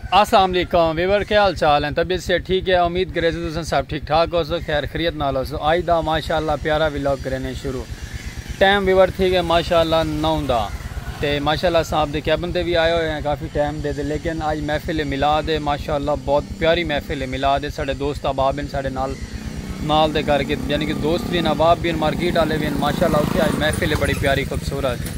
अस्सलाम वालेकुम वीवर, क्या हाल चाल है? तबीयत से ठीक है? उम्मीद करे तुम सब ठीक ठाक हो सो, खैर खरीत नाल हो सो। आज दा माशाअल्लाह प्यारा व्लॉग करने शुरू। टाइम वीवर ठीक है माशाअल्लाह 9 दा ते माशाअल्लाह साहब दे कैबन ते भी आए हुए हैं काफ़ी टाइम दे, लेकिन आज महफिल मिलाद है माशाअल्लाह, बहुत प्यारी महफिल मिलाद है। साढ़े दोस्त अहबाब हैं साढ़े नाल दे करके, यानी कि दोस्त भी अहबाब भी मार्केट वाले भी माशाअल्लाह। उत्थे आज महफिल बड़ी प्यारी खूबसूरत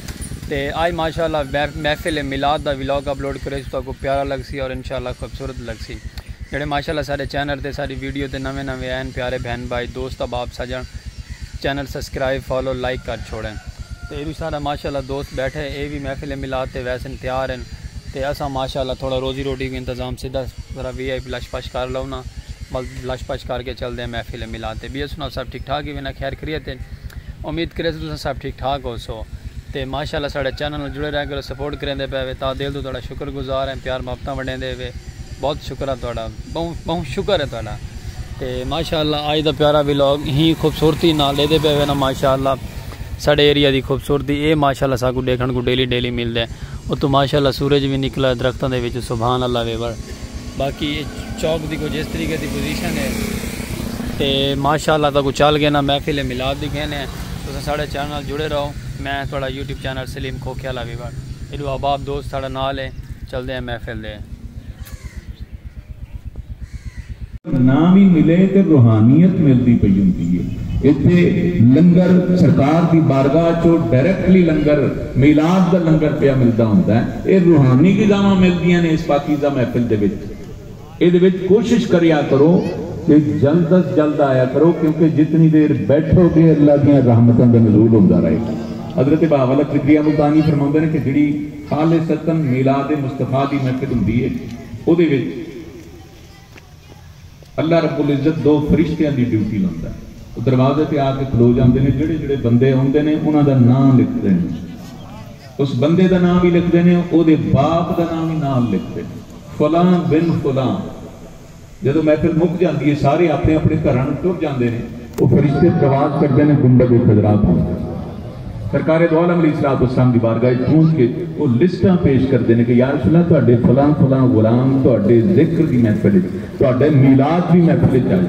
ते आज माशाअल्लाह महफिल मिलाद दा व्लॉग अपलोड करे तो आपको प्यारा लग सी और इंशाअल्लाह खूबसूरत लग सी। जेड़े माशाअल्लाह सारे चैनल ते सारी वीडियो ते नवे आए प्यारे बहन भाई दोस्त अहबाब सजन, चैनल सब्सक्राइब फॉलो लाइक कर छोड़ें। तो ये भी सारा माशाअल्लाह दोस्त बैठे, ये भी महफिल मिलाद ते वैसे तैयार हैं। तो असा माशाअल्लाह थोड़ा रोज़ी रोटी का इंतज़ाम सीधा ज़रा VIP लश पश कर लो ना, बस लश पश करके चलते हैं महफिल मिलाद। भी सुना सब ठीक ठाक ही बिना खैर खरीत है, उम्मीद करे तुम सब ठीक ठाक हो सो। तो माशाअल्लाह साढ़े चैनल जुड़े रह कर सपोर्ट करेंदे पे ता दिल तो थोड़ा शुक्रगुजार है, प्यार मोहब्बत वंडेंदे वे, बहुत शुक्र है थोड़ा, बहुत शुक्र है थोड़ा। तो माशाअल्लाह आज दा प्यारा व्लॉग ही खूबसूरती नाल लेदे पे ना माशाअल्लाह। साढ़े एरिया की खूबसूरती ये माशाअल्लाह साकू देखने को डेली मिलता है। वो तो माशाअल्लाह सूरज भी निकला दरख्तों के विच, सुभान अल्लाह वेवर। बाकी चौक की कुछ इस तरीके की पोजीशन है तो माशाअल्लाह तक चल गए ना महफिल मिलाद दी कहने। तो साढ़े चैनल जुड़े रहो, मैं थोड़ा YouTube चैनल सलीम खोखे वाला वीवर, ये अहबाब दोस्त साढ़ा नाल है, चलते हैं महफिल दे। ना भी मिले तो रूहानियत मिलती पई हुंदी है। इत्थे लंगर सरकार की बारगाह चो डायरैक्टली लंगर मिलाद का लंगर पिया मिलता हुंदा है। ये रूहानी गिज़ावां मिलदियां ने इस पाकीज़ा महफिल दे विच। इहदे विच कोशिश करिया करो कि जल्द अज जल्द आया करो, क्योंकि जितनी देर बैठोगे अल्लाह दी रहमतां दा नज़ूल हुंदा रहेगा। हज़रत बहावल फ़िक्रिया मुल्तानी फरमाते हैं कि जिहड़ी खालिसतन मिलाद मुस्तफा की महफिल हुंदी है, उहदे विच अल्लाह रब्बुल इज्जत 2 फरिश्तियां की ड्यूटी लांदा है। वो दरवाजे पे आके खलो जाते हैं, जिहड़े जिहड़े बंदे आउंदे ने उन्हां दा नाम लिखते हैं, उस बंदे का नाम भी लिखते हैं, उहदे बाप का नाम भी नाम लिखते हैं, फलां बिन फलां। जदों महफिल मुक जाती है सारे अपने अपने घरां नूं टुर जाते हैं, वो फरिश्ते प्रवास करते हैं गुंबद खजरात होंदे। सरकार दो आलम अलैहिस्सलाम की बारगाह पहुंच के वो लिस्टां पेश करते हैं कि या रसूल अल्लाह तुहाडे फलां फलां गुलाम तुहाडे जिक्र की महफिल तुहाडे मिलाद की महफिल च आए,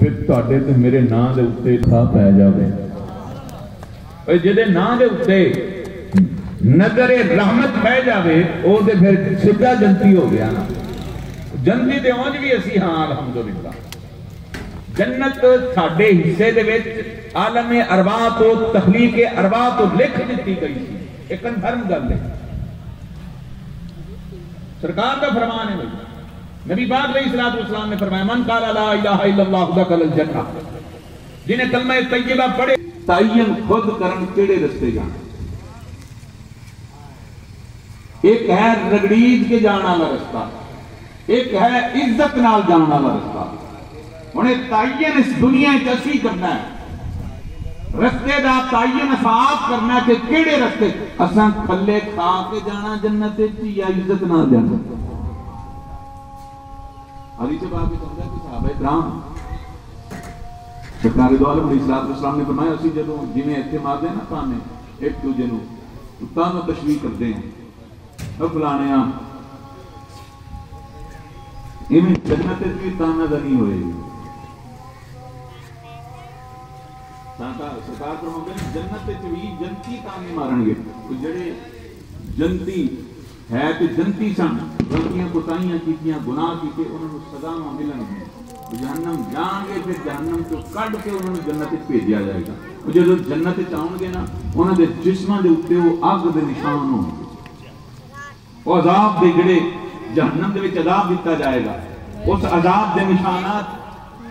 फिर तुहाडे ते मेरे नां दे उत्ते खा पै जावे। ओए जिहदे नां दे उत्ते नजर रहमत पै जावे वो ते फिर सीधा जन्नती हो गया ना। जन्नती ते उंज भी असी हां अल्हम्दुलिल्लाह। जन्नत साडे हिस्से दे विच आलम अरवा तो तखलीक अरवा तो लिख दी गई थी, एक कन्फर्म गल है, सरकार का फरमान है। नबी पाक अलैहिस्सलातु वस्सलाम ने फरमाया मन क़ाला ला इलाहा इल्लल्लाह दखल जन्नह, जिन्हें कलमा तय्यबा पढ़े तयन खुद करन केड़े रस्ते जाना। एक है रगड़ीद के जाने वाला रास्ता, एक है इज्जत नाल जाने वाला रास्ता। उन्हें तयन इस दुनिया च असी करना है, रस्ते का तयन साफ करना कि केड़े रस्ते असां खल्ले खा के जाना जन्नत या इज्जत नाल जाना। अली से बात कहता कि सहाबा इकराम सरकार दो आलम अलैहिस्सलाम ने फरमाया असी जदों जिवें इत्थे मारदे ना ताने एक दूजे नूं ताना तशबीह करते हैं, अब फलाणिया इवें जन्नत भी ताना नहीं होएगी। सरकार फरमाते हैं जन्नत भी जनती ताने मारनगे, जेड़े जनती है तो जनती सन, गलतियां कोताहियां कीतियां गुनाह कीते उन्होंने सजावां मिलणगियां, जहन्नम जाणगे, फिर जहन्नम तो कढ के उन्होंने जन्नत भेजा जाएगा। जो जन्नत आउणगे ना उन्होंने जिस्मां दे उत्ते वो अग दे निशान होणगे, वो अजाब दे जिहड़े जहन्नम दे विच अजाब दिता जाएगा उस अजाब दे निशानात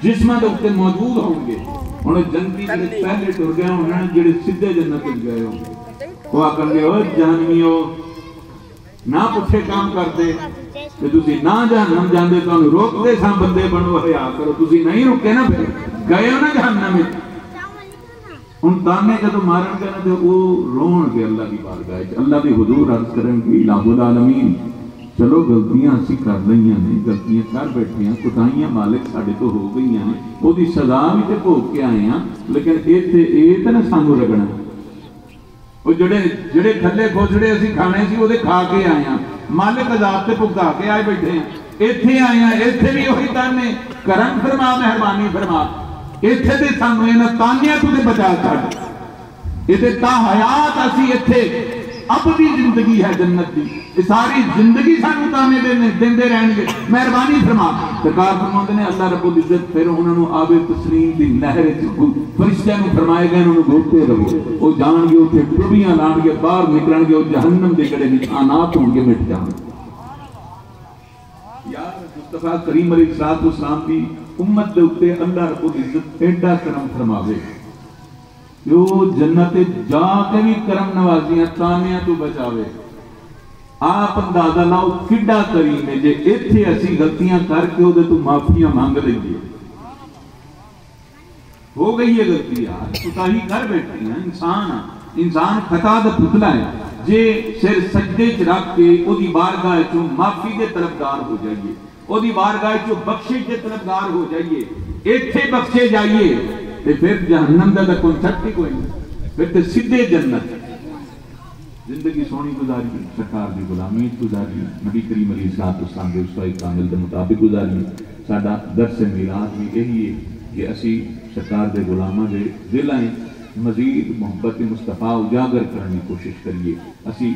जिस्मां दे उत्ते मौजूद होंगे। हुण जन्नती दे पहले टुर गए होणे जिहड़े सीधे जन्नत विच गए होंगे, वो आखणगे ओ जहन्नमियो ना पुठे काम करते ते तुसी ना जहन्नम जांदे, तुहानू रोकदे सां बंदे बनो हया करो, तुसी नहीं रुके ना, फिर गए हो ना जहन्नम विच। हुण ताने जदों मारनगे ना ते वो रोणगे अल्लाह की बारगाह च, अल्लाह दे हुजूर अर्ज करनगे इलाहुल आलमीन चलो गलतियां असी कर लईयां ने, गलतियां कर बैठे हैं, कुताहियां मालिक साडे तो हो गईयां ने, ओहदी सजा भी ते भोग के आए हैं, लेकिन इत्थे इह ते ना सानू रगना। वो जेड़े जेड़े थल्ले खोसड़े असी खाने सी ओहदे खा के आए हैं, مالک عذاب سے پکا کے آئے بیٹھے ہیں، ایتھے آئے ہیں، ایتھے بھی وہی تانے، کرم فرما مہربانی فرما، ایتھے دے سانو انہاں تانیاں تو دے بچا چھڈ، ایتھے تا حیات اسی ایتھے اپنی زندگی ہے جنت دی، ساری زندگی سانو تانے دیندے رہن گے، مہربانی فرما۔ سرکار فرماتے ہیں اللہ رب العزت پھر انہوں نے آب تسلیم دی نہر فرشتیاں نو فرمائے گئے انہوں نے گھوٹتے رہو، وہ جان گے اتنے ڈبیاں لان گے، باہر نکلن گے، وہ جہنم دے گڑے نشانات ہوں گے، مٹ جان گے۔ یا مصطفیٰ کریم علیہ السلام کی امت دے اتے اللہ رب العزت ایڈا کرم فرماوے جو جنت جا کے بھی کرم نوازیاں تانیاں تو بچاوے۔ آپ اندازہ لاؤ کڈا کریم ہے جے ایتھے اسی غلطیاں کر کے وہ تو معافیاں مانگ لئیے، ہو گئی ہے غلطی یار، کوتاہی کر بیٹھے ہیں، انسان خطا دا پتلا ہے، جے سر سجدے چ رکھ کے او دی بارگاہ چوں معافی دے طلبگار ہو جائیے، او دی بارگاہ چوں بخشش دے طلبگار ہو جائیے، ایتھے بخشے جائیے، تے پھر جہنم دا کنسپٹ ہی کوئی نہیں، پھر تے سیدھے جنت۔ زندگی سونی گزاری، سرکار دی غلامی گزاری، نبی کریم علیہ السلام دے اسوہ کامل دے مطابق گزاری۔ ساڈا درس میلاد بھی یہی ہے کہ اسی سرکار دے غلاماں دے دلائیں مزید محبت مصطفیٰ اجاگر کرنے کی کوشش کریے، اسی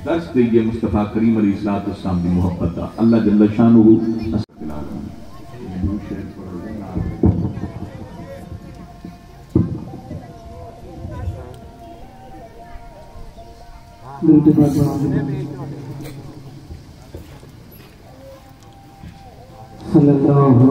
درس دئیے مصطفیٰ کریم علیہ السلام دی محبت دا۔ اللہ جل شانہ صلی اللہ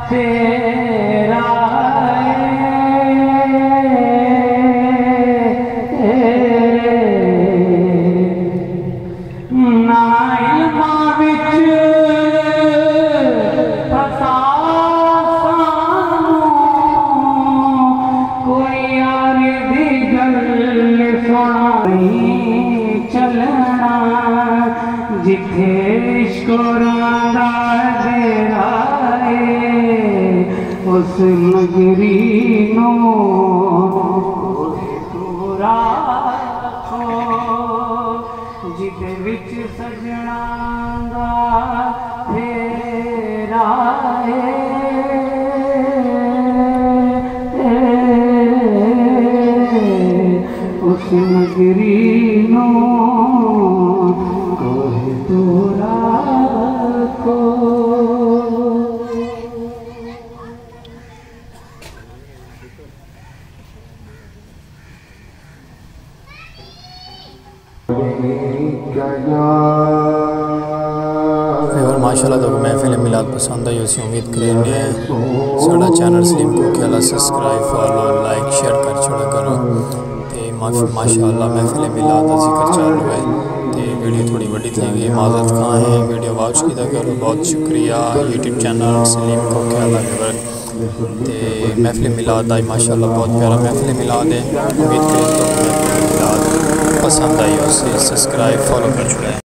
تیرا यारी दी गल सुनाई चलना जिथे इश्क रोंदा डेरा है उस नगरी नो पूरा जिथे विच सजना दा फेरा है उस नगरी नो कोई दूरा को माशाल्लाह तो महफिल मिलाद पसंद आई उसी उम्मीद करेंगे साड़ा चैनल सलीम को ख्याल सब्सक्राइब फॉलो लाइक शेयर कर छोड़ा करो ते माशाल्लाह महफिल मिलाद का जिक्र चालू है ते वीडियो थोड़ी बड़ी थी गई माजरत खां है वीडियो वॉच किया करो बहुत शुक्रिया यूट्यूब चैनल सलीम को ख्याल ते महफिल मिलाद आई माशाल्लाह बहुत प्यारा महफिल मिलाद है उम्मीद करें तो महफिल मिलाद पसंद आई उसे सब्सक्राइब फॉलो कर छोड़ा